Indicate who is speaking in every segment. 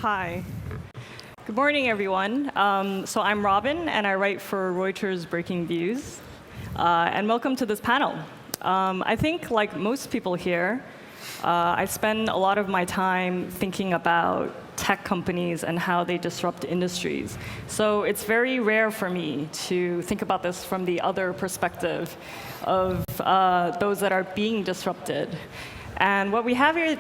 Speaker 1: Hi. Good morning, everyone. So I'm Robyn, and I write for Reuters Breaking Views. And welcome to this panel. I think, like most people here, I spend a lot of my time thinking about tech companies and how they disrupt industries. So it's very rare for me to think about this from the other perspective of those that are being disrupted. And what we have here,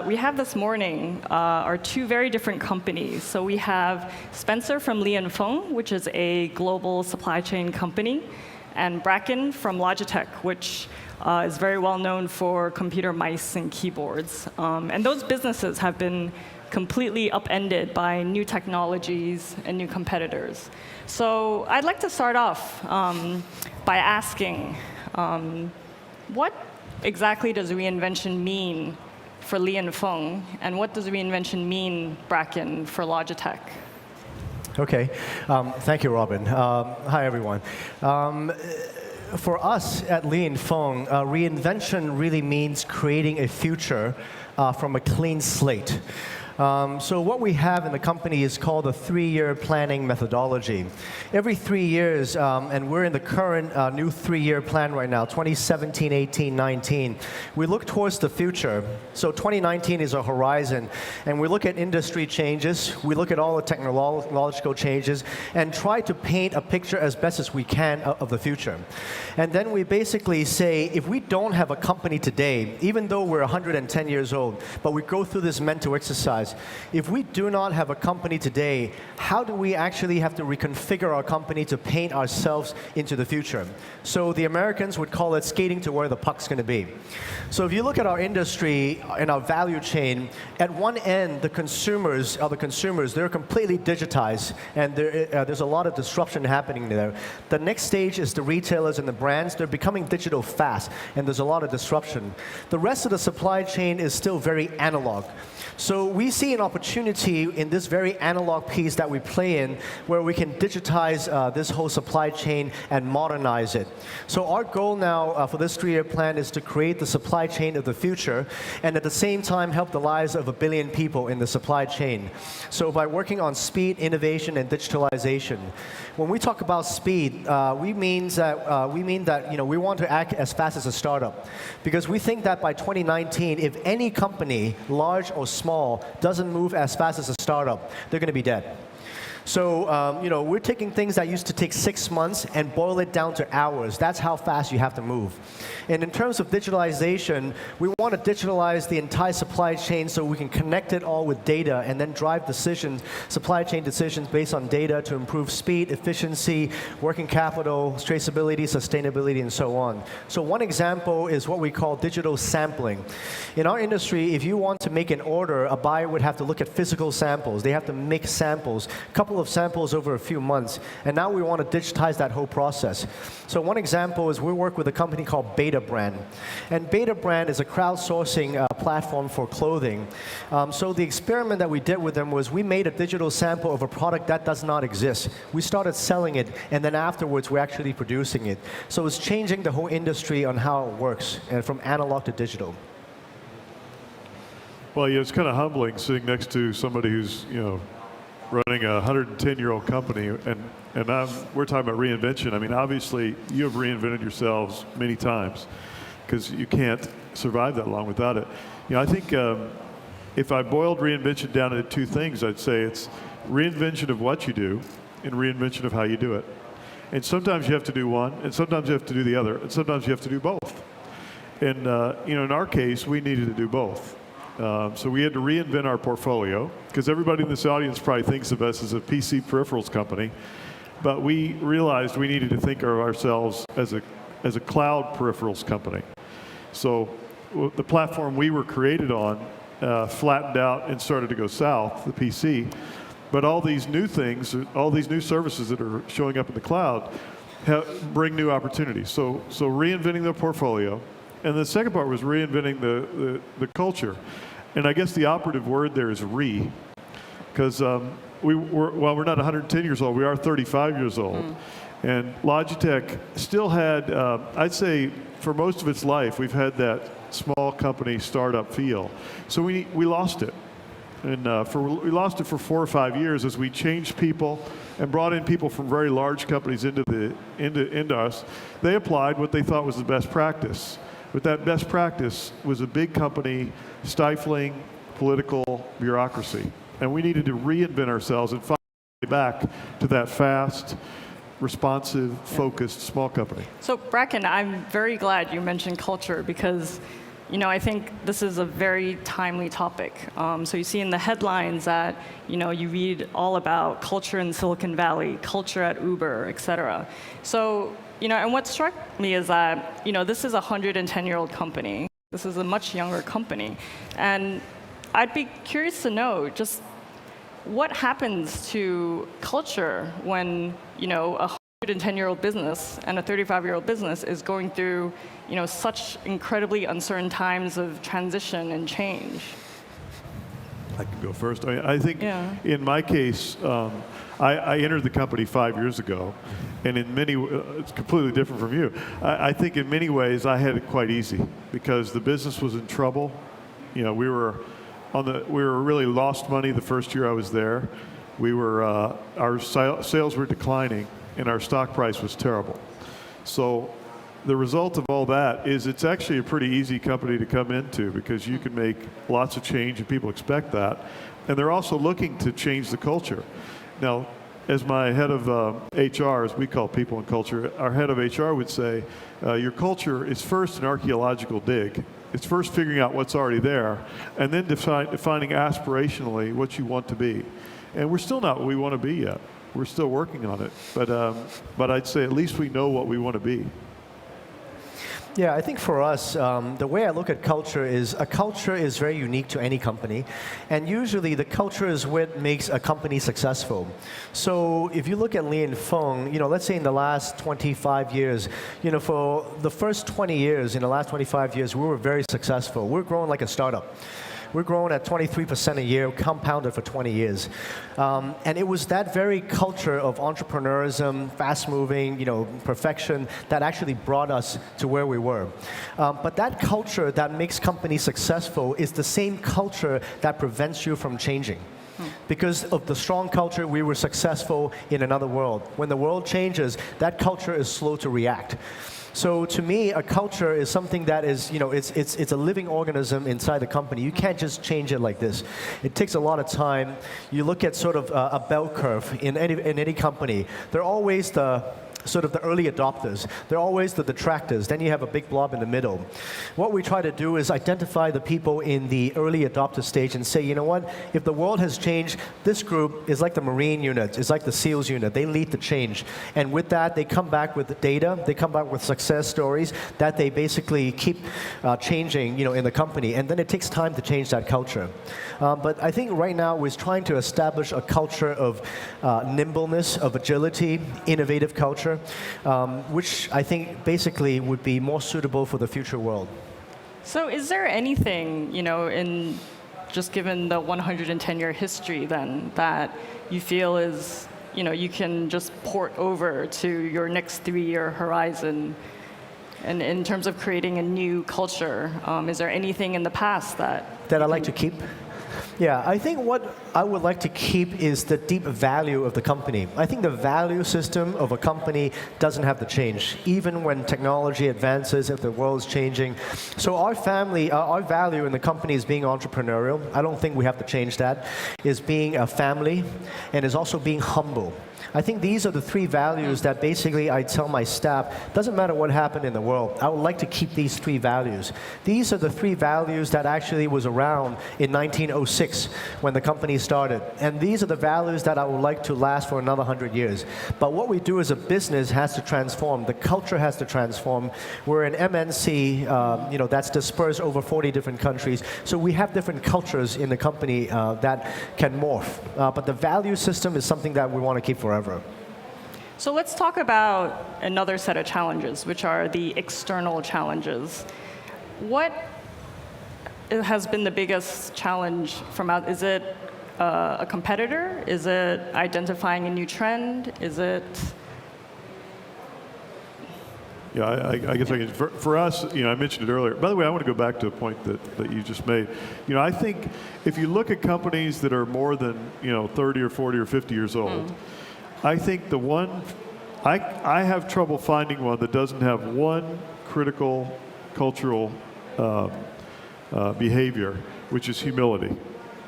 Speaker 1: we have this morning are two very different companies. So we have Spencer from Li&Fung, which is a global supply chain company, and Bracken from Logitech, which is very well known for computer mice and keyboards. And those businesses have been completely upended by new technologies and new competitors. So I'd like to start off by asking, what exactly does reinvention mean for Li&Fung, and what does reinvention mean, Bracken, for Logitech?
Speaker 2: Okay, thank you, Robyn. Hi, everyone. For us at Li&Fung, reinvention really means creating a future from a clean slate. So what we have in the company is called a 3-year planning methodology. Every 3 years, and we're in the current new 3-year plan right now, 2017, 18, 19, we look towards the future. So 2019 is a horizon, and we look at industry changes, we look at all the technological changes, and try to paint a picture as best as we can of the future. And then we basically say, if we don't have a company today, even though we're 110 years old, but we go through this mental exercise, if we do not have a company today, how do we actually have to reconfigure our company to paint ourselves into the future? So the Americans would call it skating to where the puck's going to be. So if you look at our industry and our value chain, at one end, the consumers, they're completely digitized, and there's a lot of disruption happening there. The next stage is the retailers and the brands. They're becoming digital fast, and there's a lot of disruption. The rest of the supply chain is still very analog. So we see an opportunity in this very analog piece that we play in where we can digitize this whole supply chain and modernize it. So our goal now for this 3-year plan is to create the supply chain of the future and at the same time help the lives of 1 billion people in the supply chain. So by working on speed, innovation, and digitalization. When we talk about speed, we mean that we want to act as fast as a startup. Because we think that by 2019, if any company, large or small, doesn't move as fast as a startup, they're going to be dead. So we're taking things that used to take 6 months and boil it down to hours. That's how fast you have to move. And in terms of digitalization, we want to digitalize the entire supply chain so we can connect it all with data and then drive decisions, supply chain decisions based on data to improve speed, efficiency, working capital, traceability, sustainability, and so on. So one example is what we call digital sampling. In our industry, if you want to make an order, a buyer would have to look at physical samples. They have to make samples, a couple of samples over a few months, and now we want to digitize that whole process. So one example is we work with a company called Beta Brand. And Beta Brand is a crowdsourcing platform for clothing. So the experiment that we did with them was we made a digital sample of a product that does not exist. We started selling it, and then afterwards we're actually producing it. So it's changing the whole industry on how it works, and from analog to digital.
Speaker 3: Well, it's kind of humbling sitting next to somebody who's, running a 110-year-old company, and we're talking about reinvention. I mean, obviously, you have reinvented yourselves many times because you can't survive that long without it. I think if I boiled reinvention down into 2 things, I'd say it's reinvention of what you do and reinvention of how you do it. And sometimes you have to do one, and sometimes you have to do the other, and sometimes you have to do both. And in our case, we needed to do both. So we had to reinvent our portfolio, because everybody in this audience probably thinks of us as a PC peripherals company, but we realized we needed to think of ourselves as a cloud peripherals company. So the platform we were created on flattened out and started to go south, the PC, but all these new things, all these new services that are showing up in the cloud bring new opportunities. So reinventing the portfolio, and the second part was reinventing the culture. And I guess the operative word there is because while we're not 110 years old, we are 35 years old. And Logitech still had, I'd say for most of its life, we've had that small company startup feel. So we lost it. And we lost it for 4 or 5 years as we changed people and brought in people from very large companies into us. They applied what they thought was the best practice. But that best practice was a big company stifling political bureaucracy. And we needed to reinvent ourselves and find a way back to that fast, responsive, focused small company.
Speaker 1: So Bracken, I'm very glad you mentioned culture because I think this is a very timely topic. So you see in the headlines that you read all about culture in Silicon Valley, culture at Uber, et cetera. So and what struck me is that this is a 110-year-old company. This is a much younger company, and I'd be curious to know just what happens to culture when a 110-year-old business and a 35-year-old business is going through such incredibly uncertain times of transition and change.
Speaker 3: I can go first. I think in my case, I entered the company 5 years ago, and in many, it's completely different from you. I think in many ways I had it quite easy because the business was in trouble. We were really lost money the first year I was there. Our sales were declining, and our stock price was terrible. So the result of all that is it's actually a pretty easy company to come into because you can make lots of change and people expect that. And they're also looking to change the culture. Now, as my head of HR, as we call people and culture, our head of HR would say, your culture is first an archaeological dig. It's first figuring out what's already there and then defining aspirationally what you want to be. And we're still not what we want to be yet. We're still working on it. But I'd say at least we know what we want to be.
Speaker 2: Yeah, I think for us, the way I look at culture is a culture is very unique to any company. And usually the culture is what makes a company successful. So if you look at Li&Fung, let's say in the last 25 years, for the first 20 years, in the last 25 years, we were very successful. We're growing like a startup. We're growing at 23% a year, compounded for 20 years. And it was that very culture of entrepreneurism, fast-moving, perfection, that actually brought us to where we were. But that culture that makes companies successful is the same culture that prevents you from changing. Because of the strong culture, we were successful in another world. When the world changes, that culture is slow to react. So to me, a culture is something that is, it's a living organism inside the company. You can't just change it like this. It takes a lot of time. You look at sort of a bell curve in any company. They're always the early adopters. They're always the detractors. Then you have a big blob in the middle. What we try to do is identify the people in the early adopter stage and say, you know what, if the world has changed, this group is like the Marine unit, it's like the SEALs unit. They lead the change. And with that, they come back with the data, they come back with success stories that they basically keep changing in the company. And then it takes time to change that culture. But I think right now we're trying to establish a culture of nimbleness, of agility, innovative culture, which I think basically would be more suitable for the future world.
Speaker 1: So is there anything, in just given the 110-year history then, that you feel is, you can just port over to your next 3-year horizon? And in terms of creating a new culture, is there anything in the past that
Speaker 2: I'd like to keep? Yeah, I think what I would like to keep is the deep value of the company. I think the value system of a company doesn't have to change, even when technology advances, if the world is changing. So our value in the company is being entrepreneurial. I don't think we have to change that. Is being a family, and is also being humble. I think these are the 3 values that basically I tell my staff, doesn't matter what happened in the world, I would like to keep these 3 values. These are the 3 values that actually was around in 1906 when the company started. And these are the values that I would like to last for another 100 years. But what we do as a business has to transform. The culture has to transform. We're an MNC that's dispersed over 40 different countries. So we have different cultures in the company that can morph. But the value system is something that we want to keep forever.
Speaker 1: So let's talk about another set of challenges, which are the external challenges. What has been the biggest challenge from out? Is it a competitor? Is it identifying a new trend? Is it?
Speaker 3: Yeah, I guess I can. For us, I mentioned it earlier. By the way, I want to go back to a point that you just made. I think if you look at companies that are more than 30 or 40 or 50 years old, I think the one I have trouble finding one that doesn't have one critical cultural behavior, which is humility.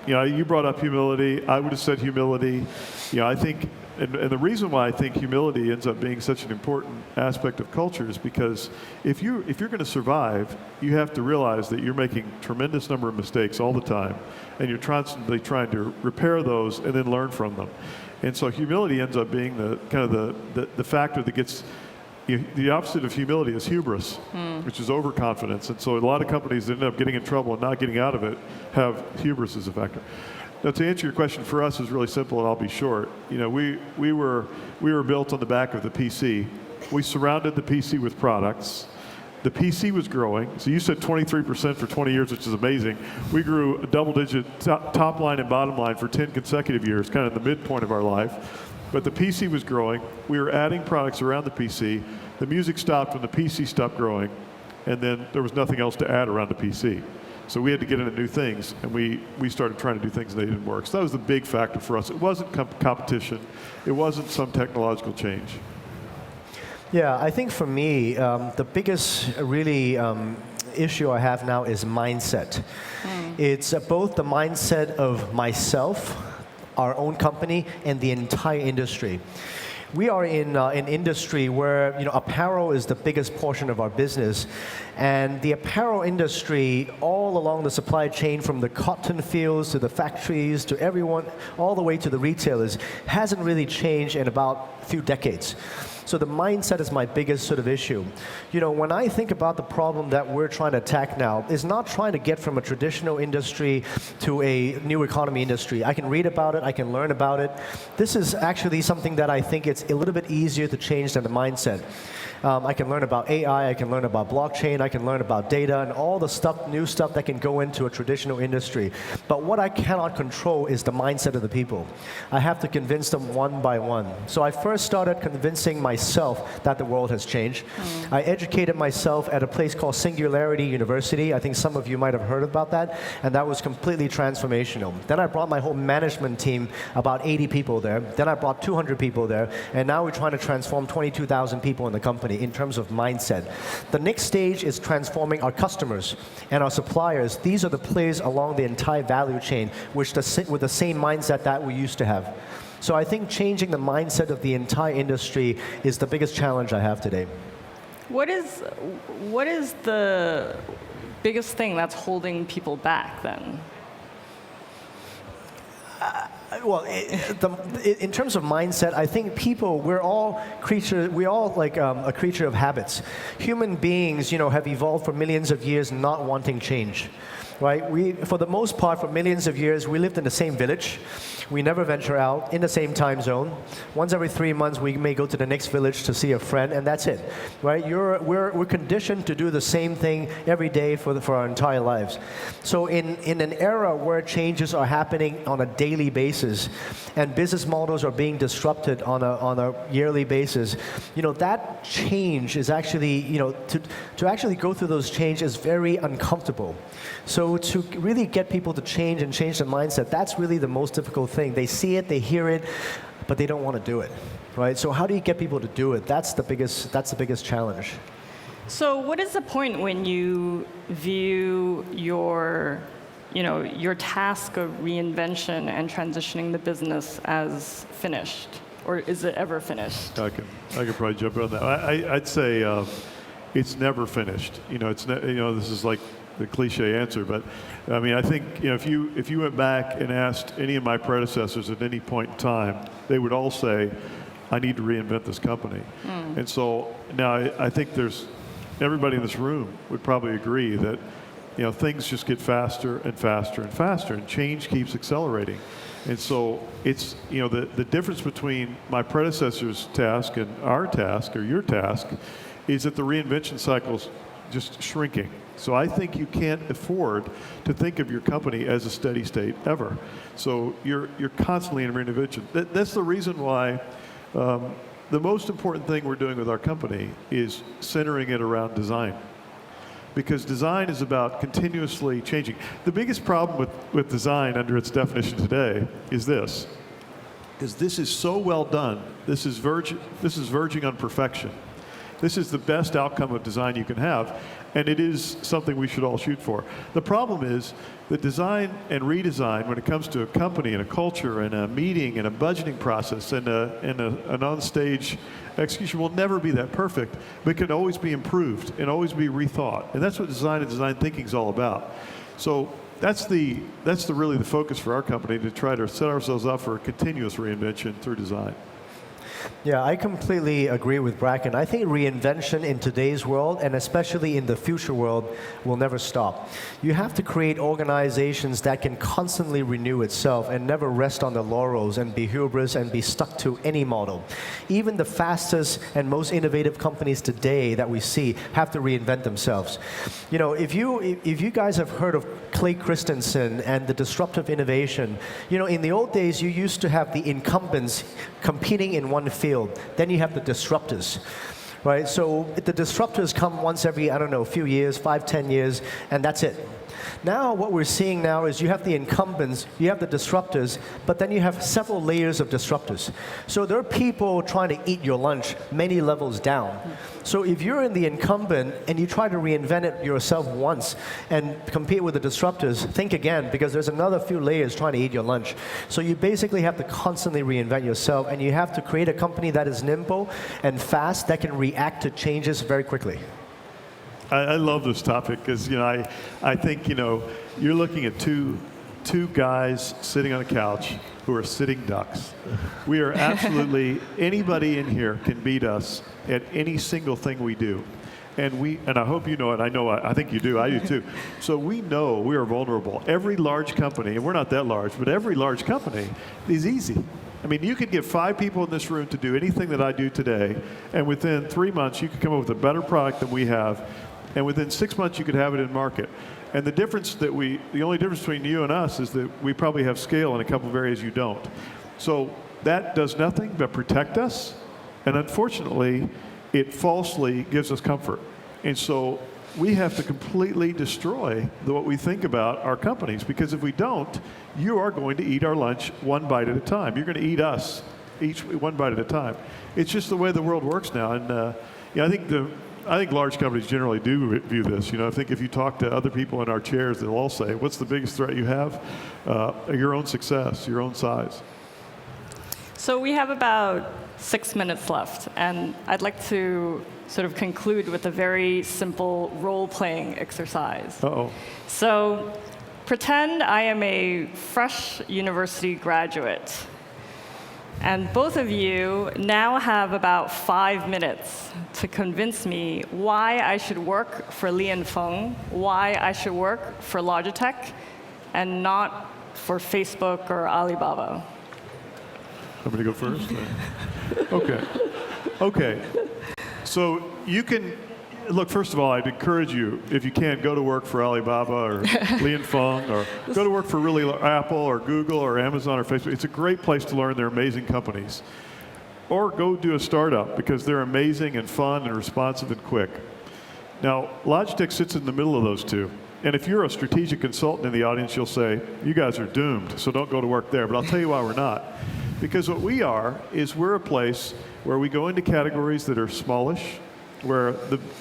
Speaker 3: You brought up humility. I would have said humility. I think. And the reason why I think humility ends up being such an important aspect of culture is because if you're going to survive, you have to realize that you're making a tremendous number of mistakes all the time, and you're constantly trying to repair those and then learn from them. And so humility ends up being the factor that gets. The opposite of humility is hubris, which is overconfidence. And so a lot of companies that end up getting in trouble and not getting out of it have hubris as a factor. Now, to answer your question, for us is really simple, and I'll be short. We were built on the back of the PC. We surrounded the PC with products. The PC was growing. So you said 23% for 20 years, which is amazing. We grew a double-digit top line and bottom line for 10 consecutive years, kind of the midpoint of our life. But the PC was growing. We were adding products around the PC. The music stopped when the PC stopped growing, and then there was nothing else to add around the PC. So we had to get into new things, and we started trying to do things that didn't work. So that was the big factor for us. It wasn't competition. It wasn't some technological change.
Speaker 2: Yeah, I think for me, the biggest really issue I have now is mindset. It's both the mindset of myself, our own company, and the entire industry. We are in an industry where apparel is the biggest portion of our business, and the apparel industry all along the supply chain, from the cotton fields to the factories to everyone, all the way to the retailers, hasn't really changed in about a few decades. So the mindset is my biggest sort of issue. When I think about the problem that we're trying to attack now, is not trying to get from a traditional industry to a new economy industry. I can read about it, I can learn about it. This is actually something that I think it's a little bit easier to change than the mindset. I can learn about AI, I can learn about blockchain, I can learn about data, and all the new stuff that can go into a traditional industry. But what I cannot control is the mindset of the people. I have to convince them one by one. So I first started convincing myself that the world has changed. I educated myself at a place called Singularity University. I think some of you might have heard about that, and that was completely transformational. Then I brought my whole management team, about 80 people there. Then I brought 200 people there, and now we're trying to transform 22,000 people in the company in terms of mindset. The next stage is transforming our customers and our suppliers. These are the players along the entire value chain, with the same mindset that we used to have. So I think changing the mindset of the entire industry is the biggest challenge I have today.
Speaker 1: What is the biggest thing that's holding people back then?
Speaker 2: Well, in terms of mindset, I think we're all like a creature of habits. Human beings, have evolved for millions of years not wanting change. Right? For the most part, for millions of years, we lived in the same village. We never venture out in the same time zone. Once every 3 months, we may go to the next village to see a friend, and that's it. Right? We're conditioned to do the same thing every day for our entire lives. So in an era where changes are happening on a daily basis, and business models are being disrupted on a yearly basis, that change is actually, to actually go through those changes is very uncomfortable. So to really get people to change and change their mindset, that's really the most difficult thing. They see it, they hear it, but they don't want to do it, right? So how do you get people to do it? That's the biggest challenge.
Speaker 1: So what is the point when you view your task of reinvention and transitioning the business as finished, or is it ever finished? I could
Speaker 3: probably jump in on that. I'd say it's never finished. This is like the cliche answer, but I mean, I think if you went back and asked any of my predecessors at any point in time, they would all say, "I need to reinvent this company." And so now I think everybody in this room would probably agree that things just get faster and faster and faster, and change keeps accelerating. And so it's the difference between my predecessor's task and our task, or your task, is that the reinvention cycle's just shrinking. So I think you can't afford to think of your company as a steady state ever. So you're constantly in reinvention. That's the reason why the most important thing we're doing with our company is centering it around design. Because design is about continuously changing. The biggest problem with design under its definition today is this is so well done, this is verging on perfection. This is the best outcome of design you can have, and it is something we should all shoot for. The problem is that design and redesign, when it comes to a company and a culture and a meeting and a budgeting process and an on-stage execution, will never be that perfect, but can always be improved and always be rethought. And that's what design and design thinking is all about. So that's really the focus for our company, to try to set ourselves up for a continuous reinvention through design.
Speaker 2: Yeah, I completely agree with Bracken. I think reinvention in today's world, and especially in the future world, will never stop. You have to create organizations that can constantly renew itself and never rest on the laurels and be hubris and be stuck to any model. Even the fastest and most innovative companies today that we see have to reinvent themselves. You know, if you guys have heard of Clay Christensen and the disruptive innovation, you know, in the old days, you used to have the incumbents competing in one field. Then you have the disruptors, right? So the disruptors come once every, I don't know, a few years, 5, 10 years, and that's it. Now what we're seeing now is you have the incumbents, you have the disruptors, but then you have several layers of disruptors. So there are people trying to eat your lunch many levels down. So if you're in the incumbent and you try to reinvent it yourself once and compete with the disruptors, think again, because there's another few layers trying to eat your lunch. So you basically have to constantly reinvent yourself, and you have to create a company that is nimble and fast, that can react to changes very quickly.
Speaker 3: I love this topic because, you know, I think, you know, you're looking at two guys sitting on a couch who are sitting ducks. We are absolutely, anybody in here can beat us at any single thing we do. And I hope you know it. I think you do. I do too. So we know we are vulnerable. Every large company, and we're not that large, but every large company is easy. I mean, you could get 5 people in this room to do anything that I do today, and within 3 months, you could come up with a better product than we have. And within 6 months, you could have it in market. And the only difference between you and us is that we probably have scale in a couple of areas you don't. So that does nothing but protect us. And unfortunately, it falsely gives us comfort. And so we have to completely destroy what we think about our companies. Because if we don't, you are going to eat our lunch one bite at a time. You're going to eat us each one bite at a time. It's just the way the world works now. And yeah, I think large companies generally do view this. You know, I think if you talk to other people in our chairs, they'll all say, what's the biggest threat you have? Your own success, your own size.
Speaker 1: So we have about 6 minutes left, and I'd like to sort of conclude with a very simple role-playing exercise.
Speaker 3: Uh-oh.
Speaker 1: So pretend I am a fresh university graduate. And both of you now have about 5 minutes to convince me why I should work for Li&Fung, why I should work for Logitech, and not for Facebook or Alibaba.
Speaker 3: I'm going to go first? Okay. Okay. So you can, look, first of all, I'd encourage you, if you can, go to work for Alibaba or Li&Fung, or go to work for really Apple or Google or Amazon or Facebook. It's a great place to learn. They're amazing companies. Or go do a startup, because they're amazing and fun and responsive and quick. Now, Logitech sits in the middle of those two. And if you're a strategic consultant in the audience, you'll say, you guys are doomed, so don't go to work there. But I'll tell you why we're not. Because what we are is we're a place where we go into categories that are smallish, where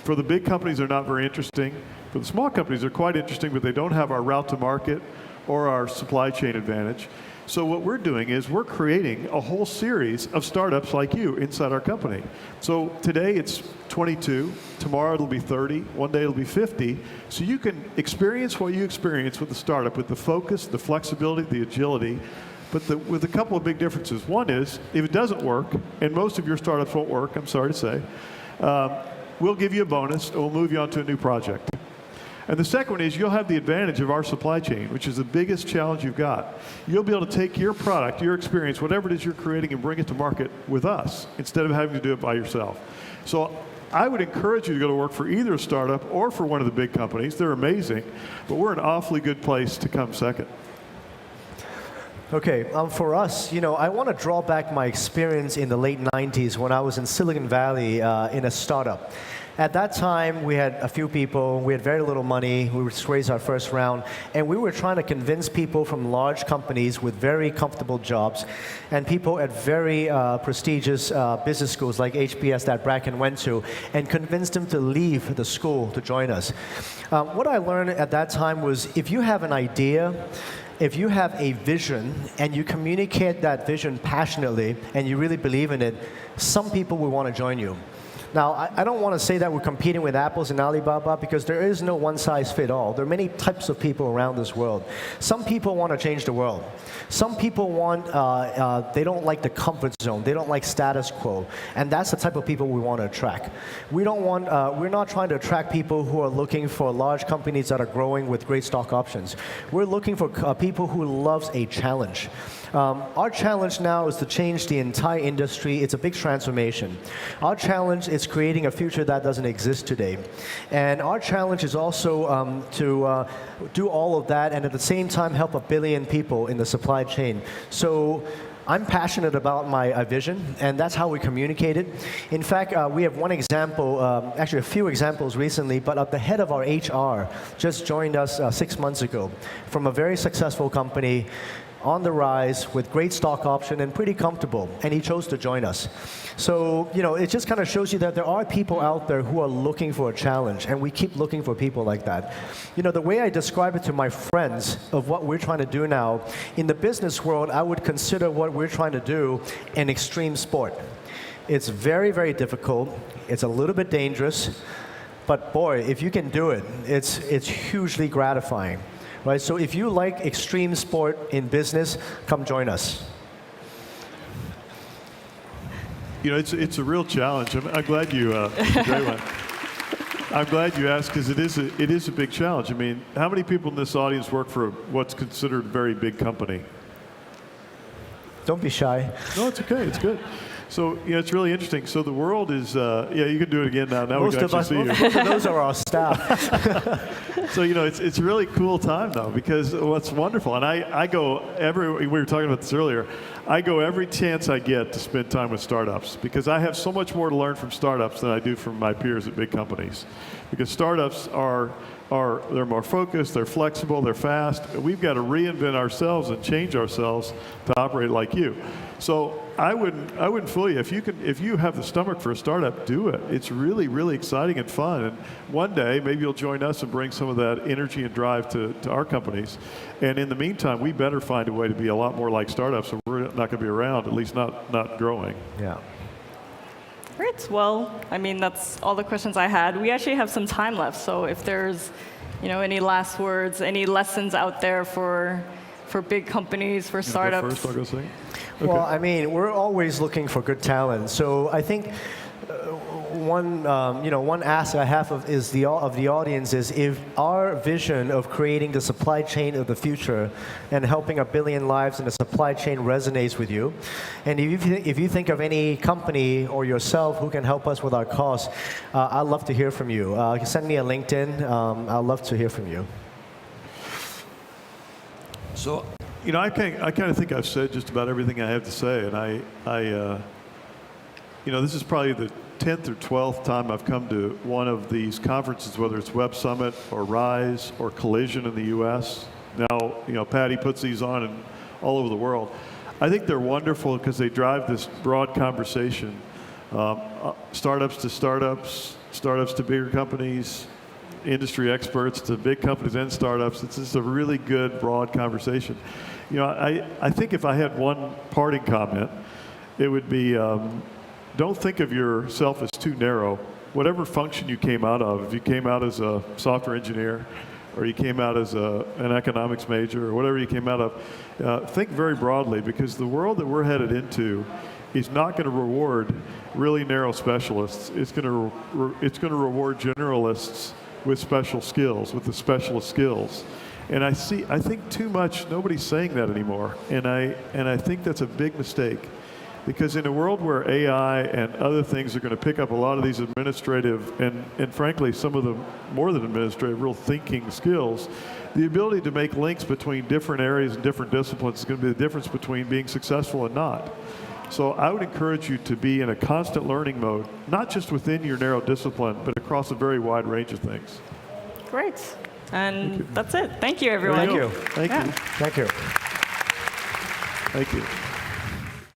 Speaker 3: for the big companies they're not very interesting. For the small companies they're quite interesting, but they don't have our route to market or our supply chain advantage. So what we're doing is we're creating a whole series of startups like you inside our company. So today it's 22, tomorrow it'll be 30, one day it'll be 50. So you can experience what you experience with a startup, with the focus, the flexibility, the agility, but with a couple of big differences. One is, if it doesn't work, and most of your startups won't work, I'm sorry to say, we'll give you a bonus and we'll move you on to a new project. And the second one is you'll have the advantage of our supply chain, which is the biggest challenge you've got. You'll be able to take your product, your experience, whatever it is you're creating, and bring it to market with us instead of having to do it by yourself. So I would encourage you to go to work for either a startup or for one of the big companies. They're amazing, but we're an awfully good place to come second.
Speaker 2: Okay, for us, I want to draw back my experience in the late 90s when I was in Silicon Valley in a startup. At that time, we had a few people, we had very little money, we raised our first round, and we were trying to convince people from large companies with very comfortable jobs and people at very prestigious business schools like HBS that Bracken went to, and convince them to leave the school to join us. What I learned at that time was if you have an idea, if you have a vision and you communicate that vision passionately and you really believe in it, some people will want to join you. Now, I don't want to say that we're competing with Apple's and Alibaba because there is no one-size-fits-all. There are many types of people around this world. Some people want to change the world. Some people they don't like the comfort zone. They don't like status quo. And that's the type of people we want to attract. We're not trying to attract people who are looking for large companies that are growing with great stock options. We're looking for people who loves a challenge. Our challenge now is to change the entire industry. It's a big transformation. Our challenge is creating a future that doesn't exist today. And our challenge is also to do all of that and at the same time help 1 billion people in the supply chain. So I'm passionate about my vision, and that's how we communicate it. In fact, we have one example, actually a few examples recently, but the head of our HR just joined us 6 months ago from a very successful company on the rise with great stock option and pretty comfortable, and he chose to join us. So, it just kind of shows you that there are people out there who are looking for a challenge, and we keep looking for people like that. The way I describe it to my friends of what we're trying to do now, in the business world, I would consider what we're trying to do an extreme sport. It's very, very difficult. It's a little bit dangerous, but boy, if you can do it, it's hugely gratifying. Right, so if you like extreme sport in business, come join us.
Speaker 3: It's a real challenge. I'm glad you. It's a great one. I'm glad you asked because it is a big challenge. I mean, how many people in this audience work for what's considered a very big company?
Speaker 2: Don't be shy.
Speaker 3: No, it's okay. It's good. So, it's really interesting. So the world is, you can do it again now. Now we can actually see you.
Speaker 2: Most of those are our staff.
Speaker 3: So, it's a really cool time, though, because what's wonderful, and I go we were talking about this earlier, I go every chance I get to spend time with startups because I have so much more to learn from startups than I do from my peers at big companies. Because startups they're more focused, they're flexible, they're fast. We've got to reinvent ourselves and change ourselves to operate like you. So I wouldn't fool you. If you have the stomach for a startup, do it. It's really, really exciting and fun. And one day, maybe you'll join us and bring some of that energy and drive to our companies. And in the meantime, we better find a way to be a lot more like startups, or we're not going to be around, at least not growing.
Speaker 2: Yeah.
Speaker 1: Great. Well, that's all the questions I had. We actually have some time left, so if there's, any last words, any lessons out there for big companies, for startups.
Speaker 3: Go first, I'll go second. Okay.
Speaker 2: Well, we're always looking for good talent. So I think one ask I have of the audience is if our vision of creating the supply chain of the future and helping 1 billion lives in the supply chain resonates with you, and if you think of any company or yourself who can help us with our cause, I'd love to hear from you. Send me a LinkedIn. I'd love to hear from you.
Speaker 3: So, I kind of think I've said just about everything I have to say, and this is probably the 10th or 12th time I've come to one of these conferences, whether it's Web Summit or Rise or Collision in the U.S. Now, Patty puts these on all over the world. I think they're wonderful because they drive this broad conversation, startups to startups, startups to bigger companies, industry experts to big companies and startups. It's just a really good, broad conversation. I think if I had one parting comment, it would be don't think of yourself as too narrow. Whatever function you came out of, if you came out as a software engineer or you came out as an economics major or whatever you came out of, think very broadly because the world that we're headed into is not going to reward really narrow specialists. It's going to reward generalists with special skills, with the specialist skills. And I think too much, nobody's saying that anymore. And I think that's a big mistake. Because in a world where AI and other things are going to pick up a lot of these administrative and frankly, some of the more than administrative, real thinking skills, the ability to make links between different areas and different disciplines is going to be the difference between being successful and not. So I would encourage you to be in a constant learning mode, not just within your narrow discipline, but across a very wide range of things.
Speaker 1: Great. And that's it. Thank you, everyone.
Speaker 2: Thank you.
Speaker 3: Thank
Speaker 1: Yeah.
Speaker 3: you.
Speaker 2: Thank you.
Speaker 3: Thank you.